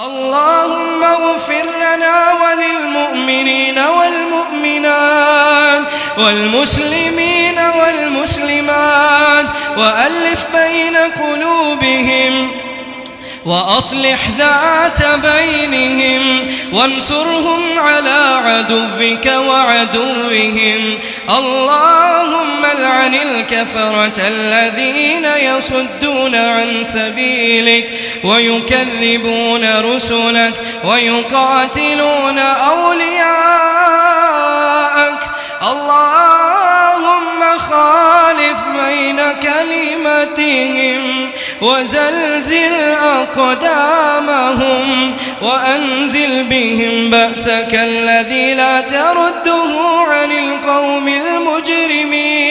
اللهم اغفر لنا وللمؤمنين والمؤمنات والمسلمين والمسلمات وألف بين قلوبهم وأصلح ذات بينهم وانصرهم على عدوك وعدوهم. اللهم العن الكفرة الذين يصدون عن سبيلك ويكذبون رسلك ويقاتلون أولياءك. اللهم خالف بين كلمتهم وزلزل أقدامهم وأنزل بهم بأسك الذي لا ترده عن القوم المجرمين.